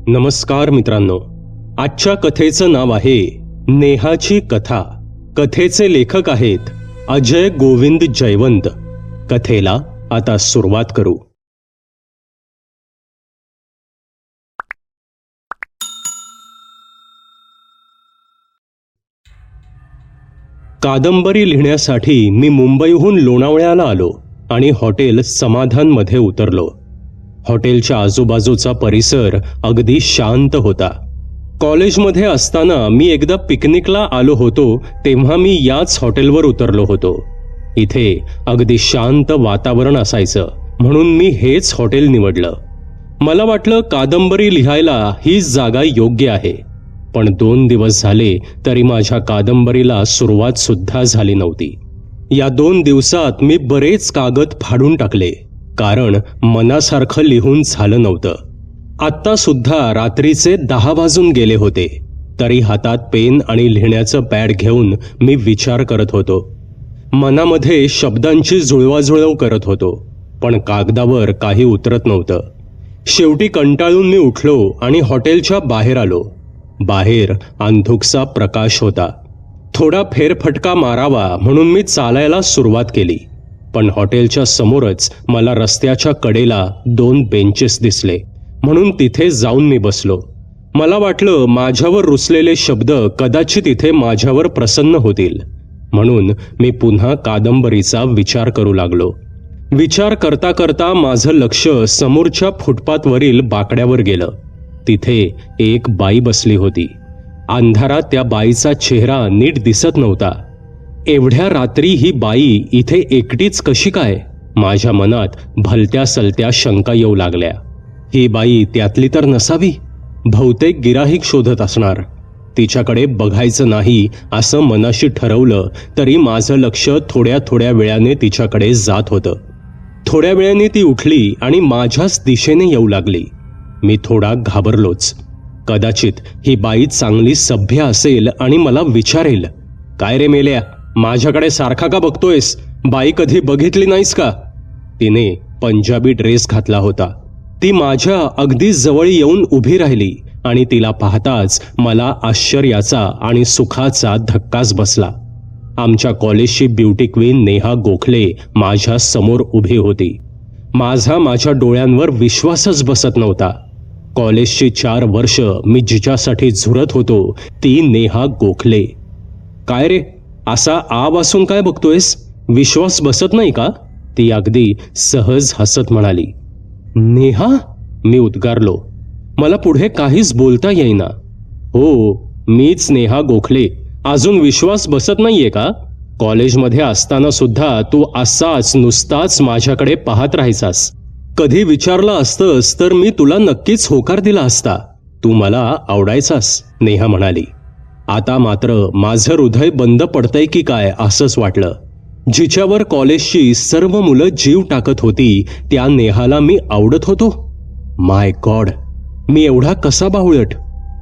नमस्कार मित्रांनो, आजच्या कथेचं नाव आहे नेहाची कथा. कथेचे लेखक आहेत अजय गोविंद जयवंत. कथेला आता सुरुवात करू. कादंबरी लिहिण्यासाठी मी मुंबईहून लोणावळ्याला आलो आणि हॉटेल समाधानमध्ये उतरलो. हॉटेलच्या आजूबाजूचा परिसर अगदी शांत होता. कॉलेजमध्ये असताना मी एकदा पिकनिकला आलो होतो तेव्हा मी याच हॉटेलवर उतरलो होतो. इथे अगदी शांत वातावरण असायचं म्हणून मी हेच हॉटेल निवडलं. मला वाटलं कादंबरी लिहायला हीच जागा योग्य आहे. पण 2 दिवस झाले तरी माझ्या कादंबरीला सुरुवात सुद्धा झाली नव्हती. या 2 दिवसात मी बरेच कागद फाडून टाकले, कारण मनासारखं लिहून झालं नव्हतं. आत्ता सुद्धा रात्रीचे 10 वाजून गेले होते, तरी हातात पेन आणि लिहिण्याचं पॅड घेऊन मी विचार करत होतो. मनामध्ये शब्दांची जुळवाजुळव करत होतो, पण कागदावर काही उतरत नव्हतं. शेवटी कंटाळून मी उठलो आणि हॉटेलच्या बाहेर आलो. बाहेर अंधुकसा प्रकाश होता. थोडा फेरफटका मारावा म्हणून मी चालायला सुरुवात केली, पण हॉटेलच्या समोरच मला रस्त्याच्या कडेला 2 बेंचेस दिसले, म्हणून तिथे जाऊन मी बसलो. मला वाटलं माझ्यावर रुसलेले शब्द कदाचित इथे माझ्यावर प्रसन्न होतील, म्हणून मी पुन्हा कादंबरीचा विचार करू लागलो. विचार करता करता माझं लक्ष समोरच्या फुटपाथवरील बाकड्यावर गेलं. तिथे एक बाई बसली होती. अंधारात त्या बाईचा चेहरा नीट दिसत नव्हता. एवढ्या रात्री ही बाई इथे एकटीच कशी काय? माझ्या मनात भलत्या सलत्या शंका येऊ लागल्या. ही बाई त्यातली तर नसावी. बहुतेक गिराहिक शोधत असणार. तिच्याकडे बघायचं नाही असं मनाशी ठरवलं तरी माझं लक्ष थोड्या थोड्या वेळाने तिच्याकडे जात होतं. थोड्या वेळाने ती उठली आणि माझ्याच दिशेने येऊ लागली. मी थोडा घाबरलोच. कदाचित ही बाई चांगली सभ्य असेल आणि मला विचारेल, काय रे मेल्या, माझ्याकडे सारखा का बघतोयस? बाई कधी बघितली नाहीस का? तिने पंजाबी ड्रेस घातला होता. ती माझ्या अगदी जवळ येऊन उभी राहिली आणि तिला पाहताच मला आश्चर्याचा आणि सुखाचा धक्काच बसला. आमच्या कॉलेजची ब्युटी क्वीन नेहा गोखले माझ्या समोर उभी होती. माझ्या डोळ्यांवर विश्वासच बसत नव्हता. कॉलेजची 4 वर्ष मी जिच्यासाठी झुरत होतो ती नेहा गोखले. काय रे, असा आवासून काय बघतोयस? विश्वास बसत नाही का? ती अगदी सहज हसत म्हणाली. नेहा, मी उद्गारलो. मला पुढे काहीच बोलता येईना. हो, मीच नेहा गोखले. अजून विश्वास बसत नाहीये का? कॉलेजमध्ये असताना सुद्धा तू असाच नुसताच माझ्याकडे पाहत राहायचास. कधी विचारलं असतंस तर मी तुला नक्कीच होकार दिला असता. तू मला आवडायचास, नेहा म्हणाली. आता मात्र माझं हृदय बंद पडतंय की काय असंच वाटलं. जिच्यावर कॉलेजची सर्व मुलं जीव टाकत होती त्या नेहाला मी आवडत होतो. माय गॉड, मी एवढा कसा बावळट?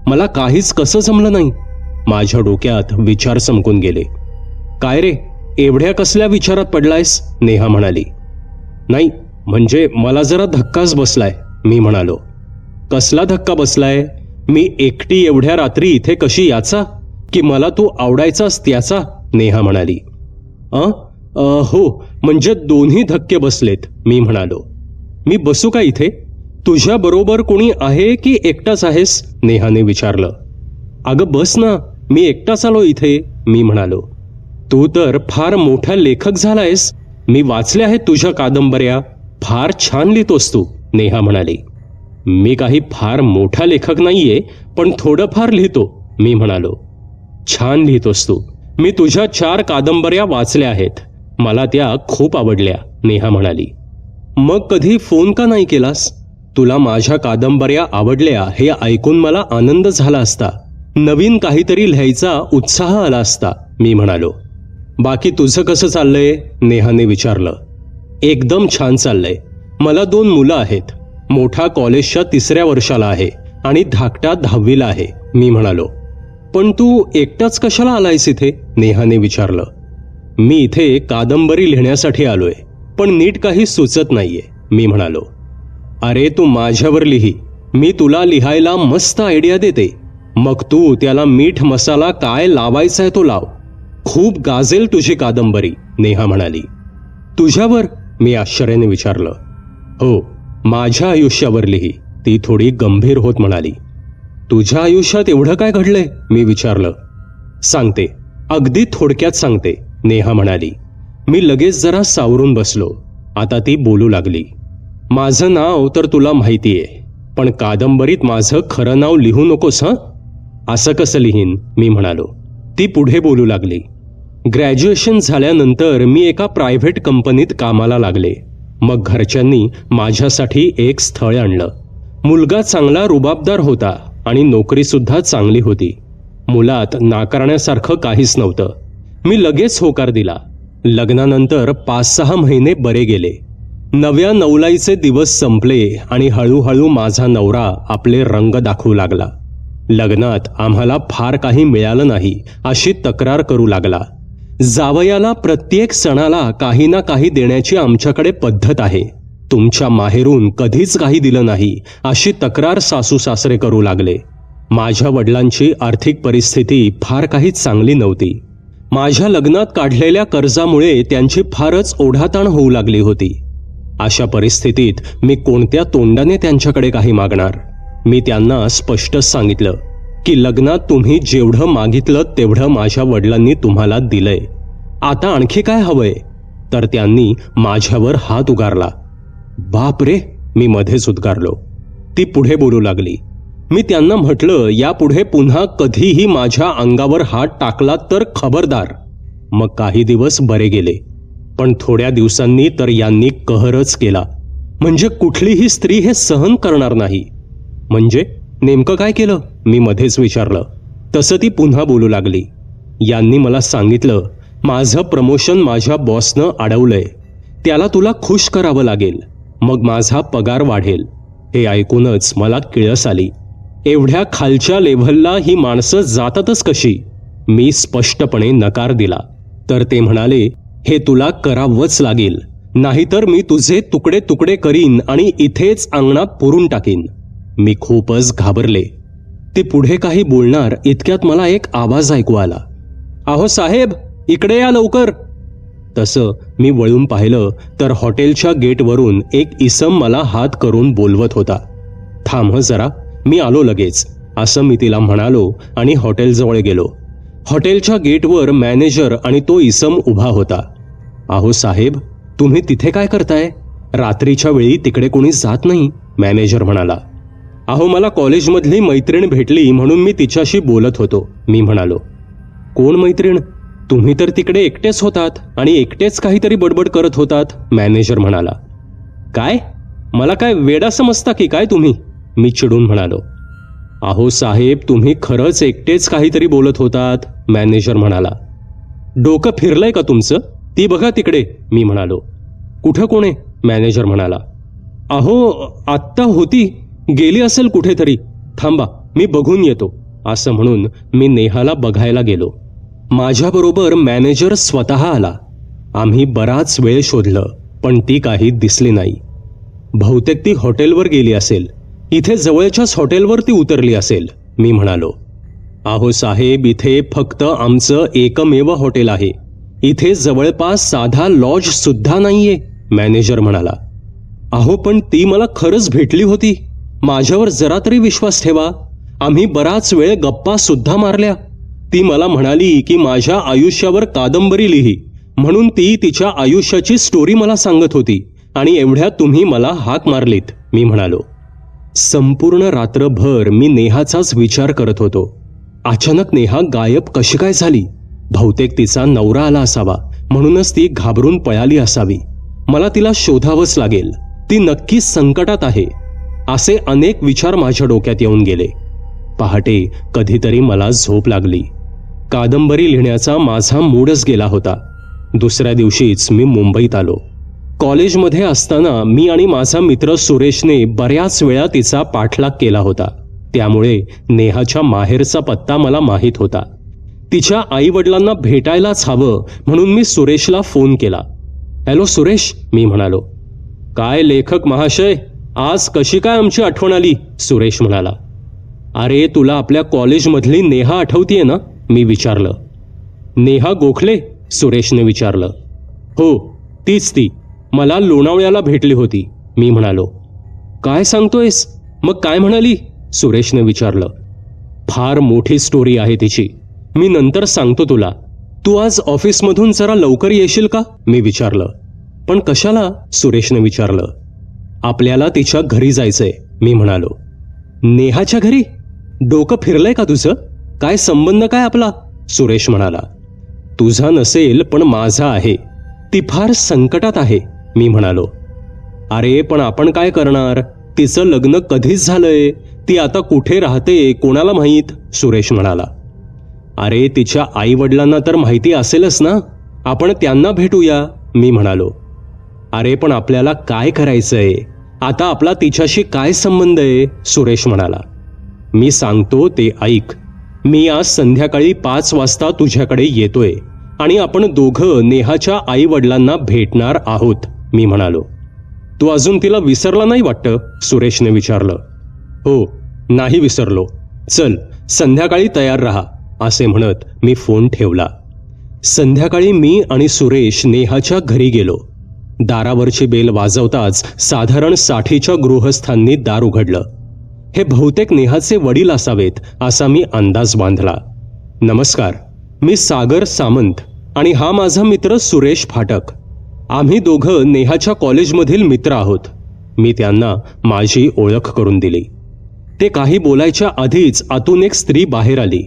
मला काहीच कसं जमलं नाही. माझ्या डोक्यात विचार चमकून गेले. काय रे, एवढ्या कसल्या विचारात पडलायस? नेहा म्हणाली. नाही, म्हणजे मला जरा धक्काच बसलाय, मी म्हणालो. कसला धक्का बसलाय? मी एकटी एवढ्या रात्री इथे कशी याचा? की मला तू आवडायचास त्याचा? नेहा म्हणाली. हो, म्हणजे दोन्ही धक्के बसलेत, मी म्हणालो. मी बसू का इथे? तुझ्या बरोबर कोणी आहे की एकटाच आहेस? नेहाने विचारलं. अगं बस ना, मी एकटाच आलो इथे, मी म्हणालो. तू तर फार मोठा लेखक झालायस. मी वाचले आहेत तुझ्या कादंबऱ्या. फार छान लिहितोस तू, नेहा म्हणाली. मी काही फार मोठा लेखक नाहीये, पण थोडंफार लिहितो, मी म्हणालो. छान लिहितोस तू. मी तुझ्या 4 कादंबऱ्या वाचल्या आहेत. मला त्या खूप आवडल्या, नेहा म्हणाली. मग कधी फोन का नाही केलास? तुला माझ्या कादंबऱ्या आवडल्या हे ऐकून मला आनंद झाला असता. नवीन काहीतरी लिहायचा उत्साह आला असता, मी म्हणालो. बाकी तुझं कसं चाललंय? नेहाने विचारलं. एकदम छान चाललंय. मला 2 मुलं आहेत. मोठा कॉलेजच्या 3ऱ्या वर्षाला आहे आणि धाकटा 10वीला आहे, मी म्हणालो. पण तू एकटाच कशाला आलायस इथे? नेहाने विचारलं. मी इथे कादंबरी लिहिण्यासाठी आलोय, पण नीट काही सुचत नाहीये, मी म्हणालो. अरे तू माझ्यावर लिही. मी तुला लिहायला मस्त आयडिया देते, मग तू त्याला मीठ मसाला काय लावायचा आहे तो लाव. खूप गाजेल तुझी कादंबरी, नेहा म्हणाली. तुझ्यावर? मी आश्चर्याने विचारलं. हो, माझ्या आयुष्यावर लिही, ती थोडी गंभीर होत म्हणाली. तुझ्या आयुष्यात एवढं काय घडलंय? मी विचारलं. सांगते, अगदी थोडक्यात सांगते, नेहा म्हणाली. मी लगेच जरा सावरून बसलो. आता ती बोलू लागली. माझं नाव तर तुला माहितीये, पण कादंबरीत माझं खरं नाव लिहू नकोस हं. असं कसं लिहीन? मी म्हणालो. ती पुढे बोलू लागली. ग्रॅज्युएशन झाल्यानंतर मी एका प्रायव्हेट कंपनीत कामाला लागले. मग घरच्यांनी माझ्यासाठी एक स्थळ आणलं. मुलगा चांगला रुबाबदार होता आणि नोकरीसुद्धा चांगली होती. मुलात नाकारण्यासारखं काहीच नव्हतं. मी लगेच होकार दिला. लग्नानंतर 5-6 महिने बरे गेले. नव्या नवलाईचे दिवस संपले आणि हळूहळू माझा नवरा आपले रंग दाखवू लागला. लग्नात आम्हाला फार काही मिळालं नाही अशी तक्रार करू लागला. जावयाला प्रत्येक सणाला काही ना काही देण्याची आमच्याकडे पद्धत आहे. तुमच्या माहेरून कधीच काही दिलं नाही अशी तक्रार सासू सासरे करू लागले. माझ्या वडिलांची आर्थिक परिस्थिती फार काही चांगली नव्हती. माझ्या लग्नात काढलेल्या कर्जामुळे त्यांची फारच ओढाताण होऊ लागली होती. अशा परिस्थितीत मी कोणत्या तोंडाने त्यांच्याकडे काही मागणार? मी त्यांना स्पष्ट सांगितलं की लग्नात तुम्ही जेवढं मागितलं तेवढं माझ्या वडिलांनी तुम्हाला दिलंय. आता आणखी काय हवंय? तर त्यांनी माझ्यावर हात उगारला. बाप रे, मी मध्येच उद्गारलो. ती पुढे बोलू लागली. मी त्यांना म्हटलं, यापुढे पुन्हा कधीही माझ्या अंगावर हात टाकला तर खबरदार. मग काही दिवस बरे गेले, पण थोड्या दिवसांनी तर यांनी कहरच केला. म्हणजे कुठलीही स्त्री हे सहन करणार नाही. म्हणजे नेमकं काय केलं? मी मध्येच विचारलं. तसं ती पुन्हा बोलू लागली. यांनी मला सांगितलं, माझं प्रमोशन माझ्या बॉसनं अडवलंय. त्याला तुला खुश करावं लागेल, मग माझा पगार वाढेल. हे ऐकूनच मला किळस आली. एवढ्या खालच्या लेव्हलला ही माणसं जातातच कशी? मी स्पष्टपणे नकार दिला. तर ते म्हणाले, हे तुला करावंच लागेल, नाहीतर मी तुझे तुकडे तुकडे करीन आणि इथेच अंगणात पुरून टाकीन. मी खूपच घाबरले. ते पुढे काही बोलणार इतक्यात मला एक आवाज ऐकू आला. अहो साहेब, इकडे या लवकर. तसं मी वळून पाहिलं तर हॉटेलच्या गेटवरून एक इसम मला हात करून बोलवत होता. थांब जरा, मी आलो लगेच, असं मी तिला म्हणालो आणि हॉटेलजवळ गेलो. हॉटेलच्या गेटवर मॅनेजर आणि तो इसम उभा होता. अहो साहेब, तुम्ही तिथे काय करताय? रात्रीच्या वेळी तिकडे कोणी जात नाही, मॅनेजर म्हणाला. अहो, मला कॉलेजमधली मैत्रीण भेटली म्हणून मी तिच्याशी बोलत होतो, मी म्हणालो. कोण मैत्रीण? तुम्ही तर तिकडे एकटेच होतात आणि एकटेच काहीतरी बडबड करत होतात, मॅनेजर म्हणाला. काय? मला काय वेडा समजता की काय तुम्ही? मी चिडून म्हणालो. अहो साहेब, तुम्ही खरंच एकटेच काहीतरी बोलत होतात, मॅनेजर म्हणाला. डोकं फिरलंय का तुमचं? ती बघा तिकडे, मी म्हणालो. कुठं कोण आहे? मॅनेजर म्हणाला. अहो, आत्ता होती, गेली असेल कुठेतरी. थांबा, मी बघून येतो, असं म्हणून मी नेहाला बघायला गेलो. माझ्याबरोबर मॅनेजर स्वतः आला. आम्ही बराच वेळ शोधलं, पण ती काही दिसली नाही. बहुतेक ती हॉटेलवर गेली असेल. इथे जवळच्याच हॉटेलवर ती उतरली असेल, मी म्हणालो. अहो साहेब, इथे फक्त आमचं एकमेव हॉटेल आहे. इथे जवळपास साधा लॉज सुद्धा नाहीये, मॅनेजर म्हणाला. अहो, पण ती मला खरंच भेटली होती. माझ्यावर जरा तरी विश्वास ठेवा. आम्ही बराच वेळ गप्पा सुद्धा मारल्या. ती मला म्हणाली की माझ्या आयुष्यावर कादंबरी लिही, म्हणून ती तिच्या आयुष्याची स्टोरी मला सांगत होती आणि एवढ्यात तुम्ही मला हाक मारलीत, मी म्हणालो. संपूर्ण रात्रभर मी नेहाचाच विचार करत होतो. अचानक नेहा गायब कशी काय झाली? बहुतेक तिचा नवरा आला असावा, म्हणूनच ती घाबरून पळाली असावी. मला तिला शोधावंच लागेल. ती नक्कीच संकटात आहे. असे अनेक विचार माझ्या डोक्यात येऊन गेले. पहाटे कधीतरी मला झोप लागली. कादंबरी लिहिण्याचा माझा मूडच गेला होता. दुसऱ्या दिवशीच मी मुंबईत आलो. कॉलेजमध्ये असताना मी आणि माझा मित्र सुरेशने बऱ्याच वेळा तिचा पाठलाग केला होता. त्यामुळे नेहाच्या माहेरचा पत्ता मला माहीत होता. तिच्या आईवडिलांना भेटायलाच हवं म्हणून मी सुरेशला फोन केला. हॅलो सुरेश, मी म्हणालो. काय लेखक महाशय, आज कशी काय आमची आठवण आली? सुरेश म्हणाला. अरे तुला आपल्या कॉलेजमधली नेहा आठवतीये ना? मी विचारलं. नेहा गोखले? सुरेशने विचारलं. हो तीच ती, मला लोणावळ्याला भेटली होती, मी म्हणालो. काय सांगतोयस? मग काय म्हणाली? सुरेशने विचारलं. फार मोठी स्टोरी आहे तिची, मी नंतर सांगतो तुला. तू आज ऑफिसमधून जरा लवकर येशील का? मी विचारलं. पण कशाला? सुरेशने विचारलं. आपल्याला तिच्या घरी जायचंय, मी म्हणालो. नेहाच्या घरी? डोकं फिरलंय का तुझं? काय संबंध काय आपला? सुरेश म्हणाला. तुझा नसेल पण माझा आहे, ती फार संकटात आहे, मी म्हणालो. अरे पण आपण काय करणार? तिचं लग्न कधीच झालंय, ती आता कुठे राहते कोणाला माहीत? सुरेश म्हणाला. अरे तिच्या आई वडिलांना तर माहिती असेलच ना, आपण त्यांना भेटूया, मी म्हणालो. अरे पण आपल्याला काय करायचंय आता? आपला तिच्याशी काय संबंध आहे? सुरेश म्हणाला. मी सांगतो ते ऐक. मी आज संध्याकाळी 5 वाजता तुझ्याकडे येतोय आणि आपण दोघं नेहाच्या आई वडिलांना भेटणार आहोत, मी म्हणालो. तू अजून तिला विसरला नाही वाटतं? सुरेशने विचारलं. हो नाही विसरलो, चल संध्याकाळी तयार राहा, असे म्हणत मी फोन ठेवला. संध्याकाळी मी आणि सुरेश नेहाच्या घरी गेलो. दारावरची बेल वाजवताच साधारण 60च्या गृहस्थांनी दार उघडलं. हे बहुतेक नेहाचे वडील असावेत असा मी अंदाज बांधला. नमस्कार, मी सागर सामंत आणि हा माझा मित्र सुरेश फाटक. आम्ही दोघं नेहाच्या कॉलेजमधील मित्र आहोत, मी त्यांना माझी ओळख करून दिली. ते काही बोलायच्या आधीच आतून एक स्त्री बाहेर आली.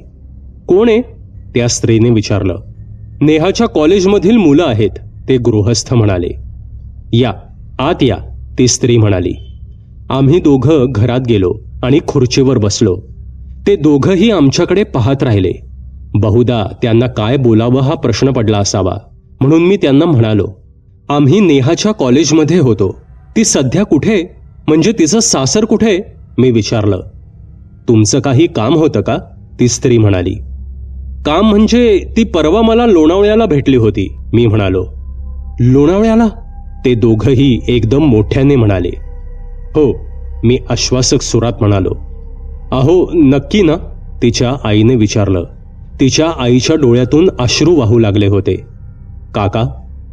कोण आहे? त्या स्त्रीने विचारलं. नेहाच्या कॉलेजमधील मुलं आहेत, ते गृहस्थ म्हणाले. या आत या, ती स्त्री म्हणाली. आम्ही दोघं घरात गेलो आणि खुर्चीवर बसलो. ते दोघंही आमच्याकडे पाहत राहिले. बहुधा त्यांना काय बोलावं हा प्रश्न पडला असावा, म्हणून मी त्यांना म्हणालो, आम्ही नेहाच्या कॉलेजमध्ये होतो. ती सध्या कुठे, म्हणजे तिचं सासर कुठे? मी विचारलं. तुमचं काही काम होतं का? ती स्त्री म्हणाली. काम म्हणजे ती परवा मला लोणावळ्याला भेटली होती, मी म्हणालो. लोणावळ्याला? ते दोघंही एकदम मोठ्याने म्हणाले. हो, मी आश्वासक सुरात म्हणालो. अहो नक्की ना? तिच्या आईने विचारलं. तिच्या आईच्या डोळ्यातून अश्रू वाहू लागले होते. काका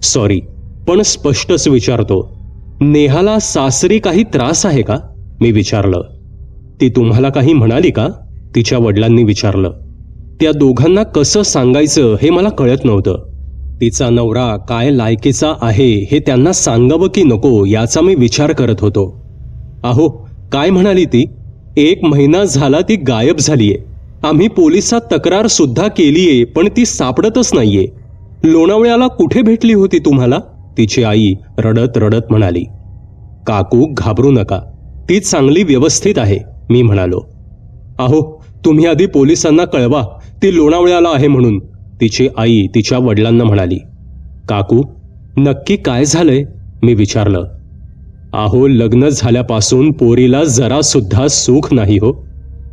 सॉरी, पण स्पष्टच विचारतो, नेहाला सासरी काही त्रास आहे का? मी विचारलं. ती तुम्हाला काही म्हणाली का? तिच्या वडिलांनी विचारलं. त्या दोघांना कसं सांगायचं हे मला कळत नव्हतं. तिचा नवरा काय लायकीचा आहे हे त्यांना सांगावं की नको याचा मी विचार करत होतो. अहो काय म्हणाली ती? 1 महिना झाला ती गायब झालीये. आम्ही पोलिसात तक्रार सुद्धा केलीये पण ती सापडतच नाहीये. लोणावळ्याला कुठे भेटली होती तुम्हाला? तिची आई रडत रडत म्हणाली. काकू घाबरू नका, ती चांगली व्यवस्थित आहे, मी म्हणालो. अहो तुम्ही आधी पोलिसांना कळवा ती लोणावळ्याला आहे म्हणून, तिची आई तिच्या वडिलांना म्हणाली. काकू नक्की काय झालंय? मी विचारलं. अहो लग्न झाल्यापासून पोरीला जरा सुद्धा सुख नाही हो.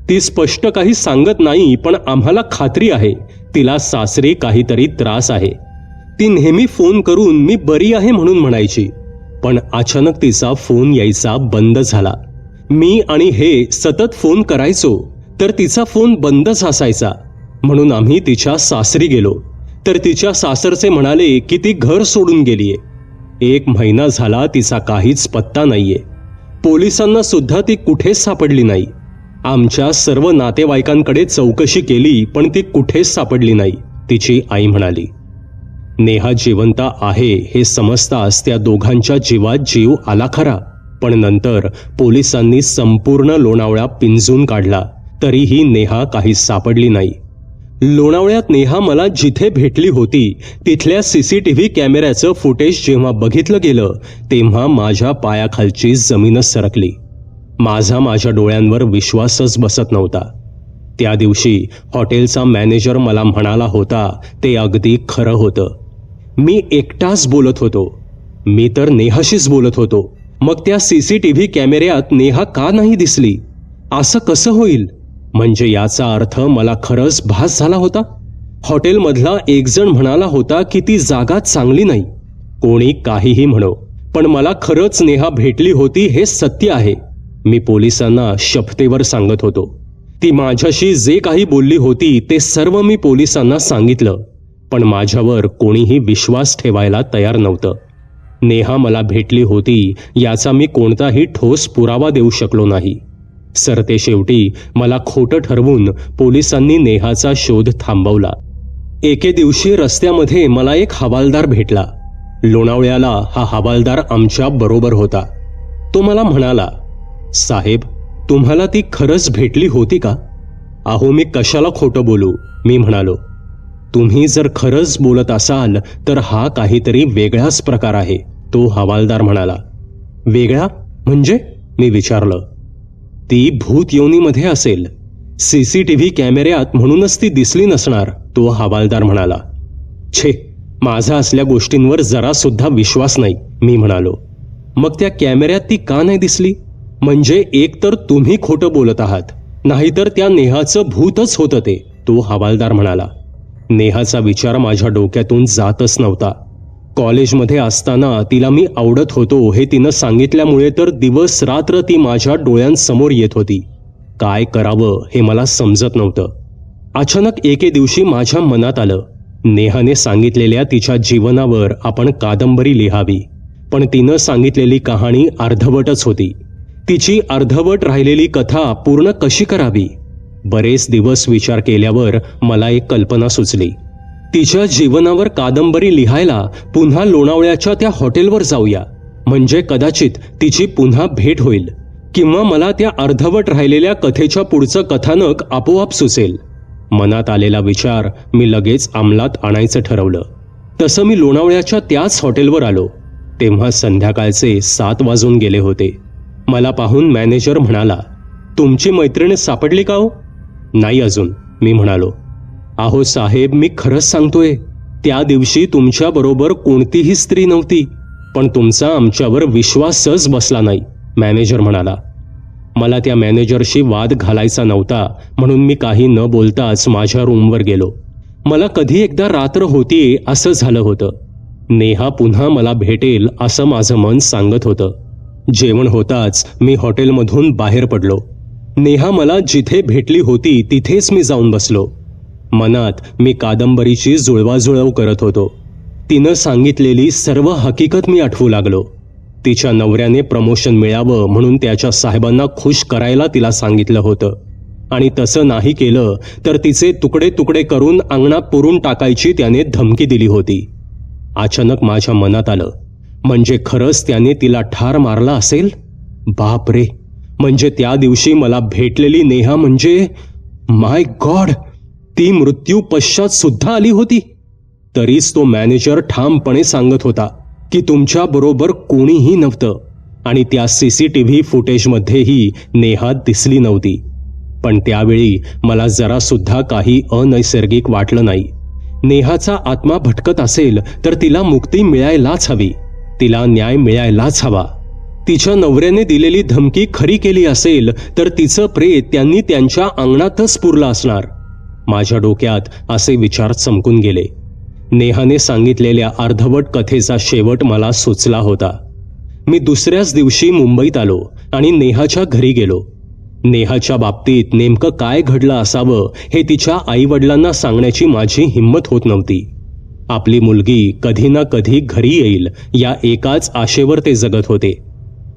ती स्पष्ट काही सांगत नाही पण आम्हाला खात्री आहे तिला सासरी काहीतरी त्रास आहे. ती नेहमी फोन करून मी बरी आहे म्हणून म्हणायची, पण अचानक तिचा फोन यायचा बंद झाला. मी आणि हे सतत फोन करायचो तर तिचा फोन बंदच असायचा. म्हणून आम्ही तिच्या सासरी गेलो तर तिच्या सासरचे म्हणाले की ती घर सोडून गेलीये. 1 महिना झाला तिचा काहीच पत्ता नाहीये. पोलिसांना सुद्धा ती कुठेच सापडली नाही. आमच्या सर्व नातेवाईकांकडे चौकशी केली पण ती कुठेच सापडली नाही, तिची आई म्हणाली. नेहा जिवंत आहे हे समजताच त्या दोघांच्या जीवात जीव आला खरा, पण नंतर पोलिसांनी संपूर्ण लोणावळा पिंजून काढला तरीही नेहा काहीच सापडली नाही. लोणावळ्यात नेहा मला जिथे भेटली होती तिथल्या CCTV कॅमेऱ्याचं फुटेज जेव्हा बघितलं गेलं तेव्हा माझ्या पायाखालची जमीनच सरकली. माझ्या डोळ्यांवर विश्वासच बसत नव्हता. त्या दिवशी हॉटेलचा मॅनेजर मला म्हणाला होता ते अगदी खरं होतं. मी एकटाच बोलत होतो. मी तर नेहाशीच बोलत होतो. मग त्या CCTV कॅमेऱ्यात नेहा का नाही दिसली? असं कसं होईल? म्हणजे याचा अर्थ मला खरंच भास झाला होता. हॉटेलमधला एक जण म्हणाला होता की ती जागा चांगली नाही. कोणी काहीही म्हणो, पण मला खरंच नेहा भेटली होती हे सत्य आहे, मी पोलिसांना शपथेवर सांगत होतो. ती माझ्याशी जे काही बोलली होती ते सर्व मी पोलिसांना सांगितलं, पण माझ्यावर कोणीही विश्वास ठेवायला तयार नव्हतं. नेहा मला भेटली होती याचा मी कोणताही ठोस पुरावा देऊ शकलो नाही. सरतेशेवटी मला खोटं ठरवून पोलिसांनी नेहाचा शोध थांबवला. एके दिवशी रस्त्यामध्ये मला एक हवालदार भेटला. लोणावळ्याला हा हवालदार आमच्या बरोबर होता. तो मला म्हणाला, साहेब, तुम्हाला ती खरंच भेटली होती का? अहो, मी कशाला खोटं बोलू, मी म्हणालो. तुम्ही जर खरंच बोलत असाल तर हा काहीतरी वेगळाच प्रकार आहे, तो हवालदार म्हणाला. वेगळा म्हणजे? मी विचारलं. ती भूत योनीमध्ये असेल, CCTV कॅमेऱ्यात, म्हणूनच ती दिसली नसणार, तो हवालदार म्हणाला. छे, माझा असल्या गोष्टींवर जरा सुद्धा विश्वास नाही, मी म्हणालो. मग त्या कॅमेऱ्यात ती का नाही दिसली? म्हणजे एक तर तुम्ही खोटं बोलत आहात, नाहीतर त्या नेहाचं भूतच होतं ते, तो हवालदार म्हणाला. नेहाचा विचार माझ्या डोक्यातून जातच नव्हता. कॉलेजमध्ये असताना तिला मी आवडत होतो हे तिनं सांगितल्यामुळे तर दिवस रात्र ती माझ्या डोळ्यांसमोर येत होती. काय करावं हे मला समजत नव्हतं. अचानक एके दिवशी माझ्या मनात आलं, नेहाने सांगितलेल्या तिच्या जीवनावर आपण कादंबरी लिहावी. पण तिनं सांगितलेली कहाणी अर्धवटच होती. तिची अर्धवट राहिलेली कथा पूर्ण कशी करावी? बरेच दिवस विचार केल्यावर मला एक कल्पना सुचली. तिच्या जीवनावर कादंबरी लिहायला पुन्हा लोणावळ्याच्या त्या हॉटेलवर जाऊया, म्हणजे कदाचित तिची पुन्हा भेट होईल, किंवा मला त्या अर्धवट राहिलेल्या कथेच्या पुढचं कथानक आपोआप सुचेल. मनात आलेला विचार मी लगेच अंमलात आणायचं ठरवलं. तसं मी लोणावळ्याच्या त्याच हॉटेलवर आलो. तेव्हा संध्याकाळचे 7 वाजून गेले होते. मला पाहून मॅनेजर म्हणाला, तुमची मैत्रीण सापडली का हो? नाही अजून, मी म्हणालो. अहो साहेब, मी खरंच सांगतोय, त्या दिवशी तुमच्याबरोबर कोणतीही स्त्री नव्हती, पण तुमचा आमच्यावर विश्वासच बसला नाही, मॅनेजर म्हणाला. मला त्या मॅनेजरशी वाद घालायचा नव्हता, म्हणून मी काही न बोलताच माझ्या रूमवर गेलो. मला कधी एकदा रात्र होतीये असं झालं होतं. नेहा पुन्हा मला भेटेल असं माझं मन सांगत होतं. जेवण होताच मी हॉटेलमधून बाहेर पडलो. नेहा मला जिथे भेटली होती तिथेच मी जाऊन बसलो. मनात मी कादंबरीची जुळवाजुळव करत होतो. तिनं सांगितलेली सर्व हकीकत मी आठवू लागलो. तिच्या नवऱ्याने प्रमोशन मिळावं म्हणून त्याच्या साहेबांना खुश करायला तिला सांगितलं होतं, आणि तसं नाही केलं तर तिचे तुकडे तुकडे करून अंगणात पुरून टाकायची त्याने धमकी दिली होती. अचानक माझ्या मनात आलं, म्हणजे खरंच त्याने तिला ठार मारला असेल? बाप रे, म्हणजे त्या दिवशी मला भेटलेली नेहा म्हणजे, माय गॉड, ती मृत्यू पश्चात सुद्धा आली होती. तरीच तो मॅनेजर ठामपणे सांगत होता की तुमच्या बरोबर कोणीही नव्हतं, आणि त्या CCTV फुटेजमध्येही नेहा दिसली नव्हती. पण त्यावेळी मला जरा सुद्धा काही अनैसर्गिक वाटलं नाही. नेहाचा आत्मा भटकत असेल तर तिला मुक्ती मिळायलाच हवी, तिला न्याय मिळायलाच हवा. तिच्या नवऱ्याने दिलेली धमकी खरी केली असेल तर तिचं प्रेत त्यांनी त्यांच्या अंगणातच पुरलं असणार. माझ्या डोक्यात असे विचार चमकून गेले. नेहाने सांगितलेल्या अर्धवट कथेचा शेवट मला सुचला होता. मी दुसऱ्याच दिवशी मुंबईत आलो आणि नेहाच्या घरी गेलो. नेहाच्या बाबतीत नेमकं काय घडलं असावं हे तिच्या आईवडिलांना सांगण्याची माझी हिंमत होत नव्हती. आपली मुलगी कधी ना कधी घरी येईल या एकाच आशेवर ते जगत होते.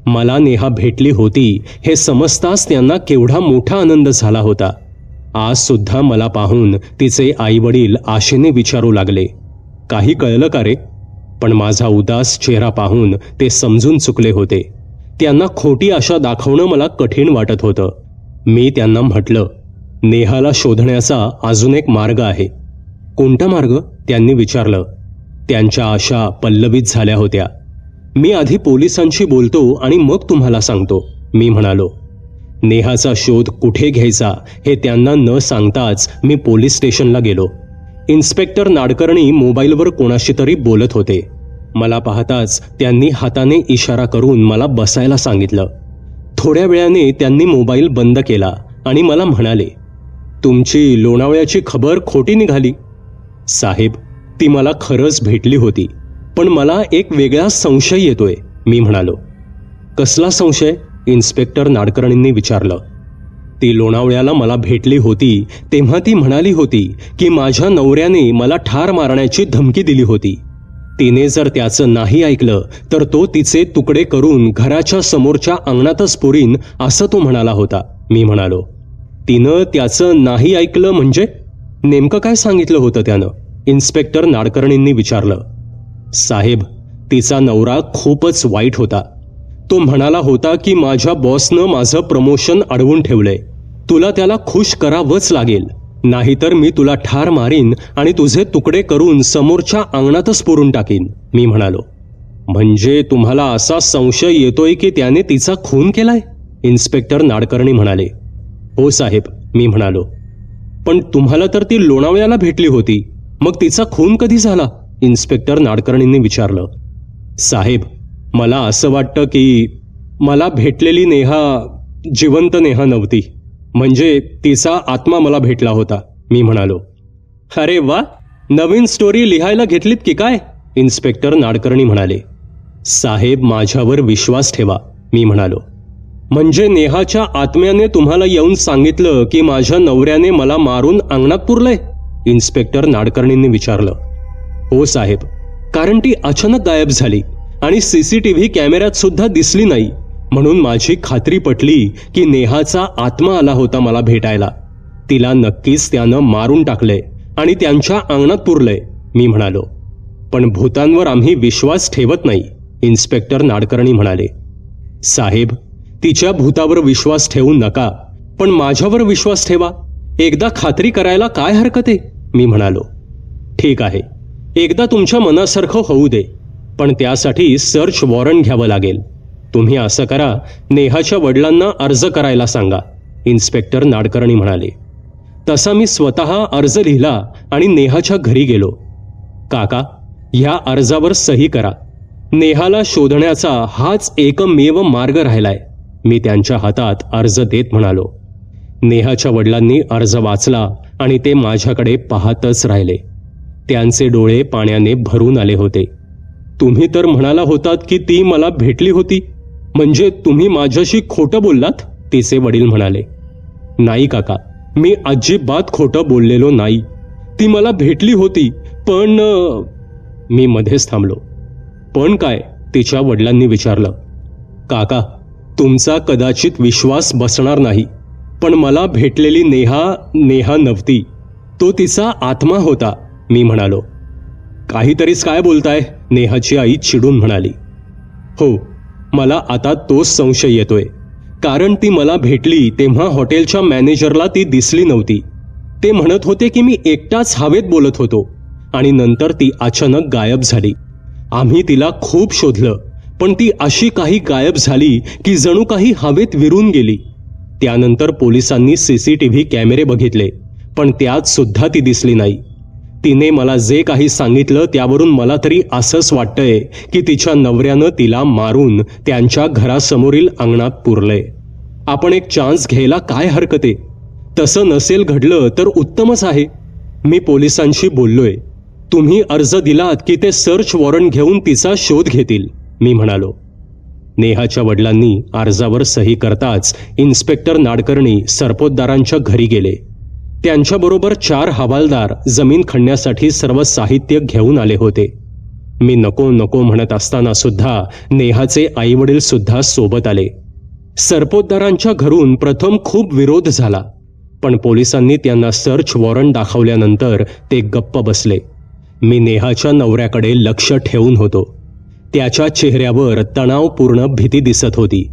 मला नेहा भेटली होती हे समजताच त्यांना केवढा मोठा आनंद झाला होता. आज सुद्धा मला पाहून तिचे आईवडील आशेने विचारू लागले, काही कळलं का रे? पण माझा उदास चेहरा पाहून ते समजून चुकले होते. त्यांना खोटी आशा दाखवणं मला कठीण वाटत होतं. मी त्यांना म्हटलं, नेहाला शोधण्याचा अजून एक मार्ग आहे. कोणता मार्ग? त्यांनी विचारलं. त्यांच्या आशा पल्लवित झाल्या होत्या. मी आधी पोलिसांशी बोलतो आणि मग तुम्हाला सांगतो, मी म्हणालो. नेहाचा शोध कुठे घ्यायचा हे त्यांना न सांगताच मी पोलीस स्टेशनला गेलो. इन्स्पेक्टर नाडकर्णी मोबाईलवर कोणाशी तरी बोलत होते. मला पाहताच त्यांनी हाताने इशारा करून मला बसायला सांगितलं. थोड्या वेळाने त्यांनी मोबाईल बंद केला आणि मला म्हणाले, तुमची लोणावळ्याची खबर खोटी निघाली. साहेब, ती मला खरंच भेटली होती, पण मला एक वेगळा संशय येतोय, मी म्हणालो. कसला संशय? इन्स्पेक्टर नाडकर्णींनी विचारलं. ती लोणावळ्याला मला भेटली होती तेव्हा ती म्हणाली होती की माझ्या नवऱ्याने मला ठार मारण्याची धमकी दिली होती. तिने जर त्याचं नाही ऐकलं तर तो तिचे तुकडे करून घराच्या समोरच्या अंगणातच पुरीन असं तो म्हणाला होता. मी म्हणालो. तिनं त्याचं नाही ऐकलं म्हणजे? नेमकं काय सांगितलं होतं त्यानं? इन्स्पेक्टर नाडकर्णींनी विचारलं. साहेब, तिचा नवरा खूपच वाईट होता. तो म्हणाला होता की माझ्या बॉसनं माझं प्रमोशन अडवून ठेवलंय. तुला त्याला खुश करावंच लागेल, नाहीतर मी तुला ठार मारीन आणि तुझे तुकडे करून समोरच्या अंगणातच पुरून टाकीन. मी म्हणालो. म्हणजे तुम्हाला असा संशय येतोय की त्याने तिचा खून केलाय? इन्स्पेक्टर नाडकर्णी म्हणाले. हो साहेब, मी म्हणालो. पण तुम्हाला तर ती लोणावळ्याला भेटली होती, मग तिचा खून कधी झाला? इन्स्पेक्टर नाडकर्णींनी विचारलं. साहेब, मला असं वाटतं की मला भेटलेली नेहा जिवंत नेहा नव्हती, म्हणजे तिचा आत्मा मला भेटला होता. मी म्हणालो. अरे वा, नवीन स्टोरी लिहायला घेतलीत की काय? इन्स्पेक्टर नाडकर्णी म्हणाले. साहेब, माझ्यावर विश्वास ठेवा. मी म्हणालो. म्हणजे नेहाच्या आत्म्याने तुम्हाला येऊन सांगितलं की माझ्या नवऱ्याने मला मारून अंगणात पुरलंय? इन्स्पेक्टर नाडकर्णींनी विचारलं. हो साहेब, कारण ती अचानक गायब झाली आणि सीसीटीव्ही कॅमेऱ्यात सुद्धा दिसली नाही, म्हणून माझी खात्री पटली की नेहाचा आत्मा आला होता मला भेटायला. तिला नक्कीच त्यानं मारून टाकलंय आणि त्यांच्या अंगणात पुरलंय. मी म्हणालो. पण भूतांवर आम्ही विश्वास ठेवत नाही, इन्स्पेक्टर नाडकर्णी म्हणाले. साहेब, तिच्या भूतावर विश्वास ठेवू नका, पण माझ्यावर विश्वास ठेवा. एकदा खात्री करायला काय हरकत आहे? मी म्हणालो. ठीक आहे, एकदा तुमच्या मनासारखं होऊ दे, पण त्यासाठी सर्च वॉरंट घ्यावं लागेल. तुम्ही असं करा, नेहाच्या वडिलांना अर्ज करायला सांगा, इन्स्पेक्टर नाडकर्णी म्हणाले. तसा मी स्वतः अर्ज लिहिला आणि नेहाच्या घरी गेलो. काका, ह्या अर्जावर सही करा. नेहाला शोधण्याचा हाच एकमेव मार्ग राहिलाय. मी त्यांच्या हातात अर्ज देत म्हणालो. नेहाच्या वडिलांनी अर्ज वाचला आणि ते माझ्याकडे पाहतच राहिले. त्यांचे डोळे पाण्याने भरून आले होते. तुम्ही तर म्हणाला होतात की ती मला भेटली होती, म्हणजे तुम्ही माझ्याशी खोटं बोललात? तिचे वडील म्हणाले. नाही काका, मी अजिबात खोटं बोललेलो नाही. ती मला भेटली होती, पण मी मध्येच थांबलो. पण काय? तिच्या वडिलांनी विचारलं. काका, तुमचा कदाचित विश्वास बसणार नाही, पण मला भेटलेली नेहा नव्हती, तो तिचा आत्मा होता. मी म्हणालो. काहीतरीच काय बोलताय? नेहाची आई चिडून म्हणाली. हो, मला आता तोच संशय येतोय, कारण ती मला भेटली तेव्हा हॉटेलच्या मॅनेजरला ती दिसली नव्हती. ते म्हणत होते की मी एकटाच हवेत बोलत होतो आणि नंतर ती अचानक गायब झाली. आम्ही तिला खूप शोधलं, पण ती अशी काही गायब झाली की जणू काही हवेत विरून गेली. त्यानंतर पोलिसांनी सीसीटीव्ही कॅमेरे बघितले, पण त्यात सुद्धा ती दिसली नाही. तिने मला जे काही सांगितलं त्यावरून मला तरी असंच वाटतंय की तिच्या नवऱ्यानं तिला मारून त्यांच्या घरासमोरील अंगणात पुरलंय. आपण एक चान्स घ्यायला काय हरकत आहे? तसं नसेल घडलं तर उत्तमच आहे. मी पोलिसांशी बोललोय. तुम्ही अर्ज दिलात की ते सर्च वॉरंट घेऊन तिचा शोध घेतील, मी म्हणालो. नेहाच्या वडिलांनी अर्जावर सही करताच इन्स्पेक्टर नाडकर्णी सरपोतदारांच्या घरी गेले. त्यांच्याबरोबर 4 हवालदार जमीन खणण्यासाठी सर्व साहित्य घेऊन आले होते. मी नको नको म्हणत असताना सुद्धा नेहाचे आईवडील सुद्धा सोबत आले. सरपोतदारांच्या घरून प्रथम खूप विरोध झाला, पण पोलिसांनी त्यांना सर्च वॉरंट दाखवल्यानंतर ते गप्प बसले. मी नेहाच्या नवऱ्याकडे लक्ष ठेवून होतो. त्याच्या चेहऱ्यावर तणावपूर्ण भीती दिसत होती.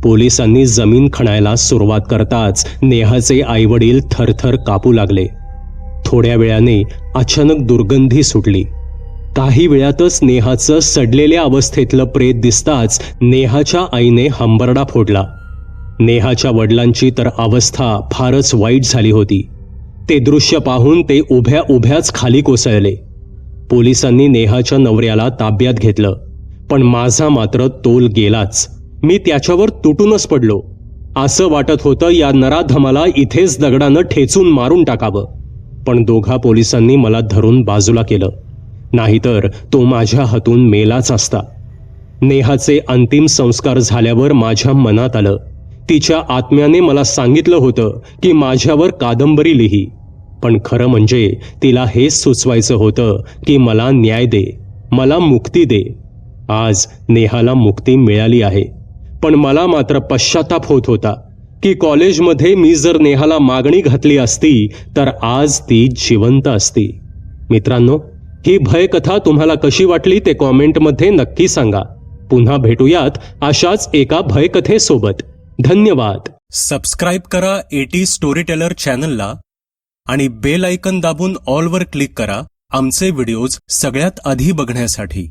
पोलिसांनी जमीन खणायला सुरुवात करताच नेहाचे आईवडील थरथर कापू लागले. थोड्या वेळाने अचानक दुर्गंधी सुटली. काही वेळातच नेहाचं सडलेल्या अवस्थेतलं प्रेत दिसताच नेहाच्या आईने हंबरडा फोडला. नेहाच्या वडिलांची तर अवस्था फारच वाईट झाली होती. ते दृश्य पाहून ते उभ्या उभ्याच खाली कोसळले. पोलिसांनी नेहाच्या नवऱ्याला ताब्यात घेतलं, पण माझा मात्र तोल गेलाच. मी त्याच्यावर तुटूनच पडलो. असं वाटत होतं या नराधमाला इथेच दगडानं ठेचून मारून टाकावं. पण दोघा पोलिसांनी मला धरून बाजूला केलं, नाहीतर तो माझ्या हातून मेलाच असता. नेहाचे अंतिम संस्कार झाल्यावर माझ्या मनात आलं, तिच्या आत्म्याने मला सांगितलं होतं की माझ्यावर कादंबरी लिही. पण खरं म्हणजे तिला हेच सुचवायचं होतं की मला न्याय दे, मला मुक्ती दे. आज नेहाला मुक्ती मिळाली आहे, पण मला मात्र पश्चाताप होत होता की कॉलेजमध्ये मी जर नेहाला मागणी घातली असती तर आज ती जिवंत असती. मित्रांनो, ही भयकथा तुम्हाला कशी वाटली ते कॉमेंटमध्ये नक्की सांगा. पुन्हा भेटूयात अशाच एका भयकथेसोबत. धन्यवाद. सबस्क्राईब करा एटी स्टोरी टेलर चॅनलला आणि बेल आयकन दाबून ऑलवर क्लिक करा आमचे व्हिडिओज सगळ्यात आधी बघण्यासाठी.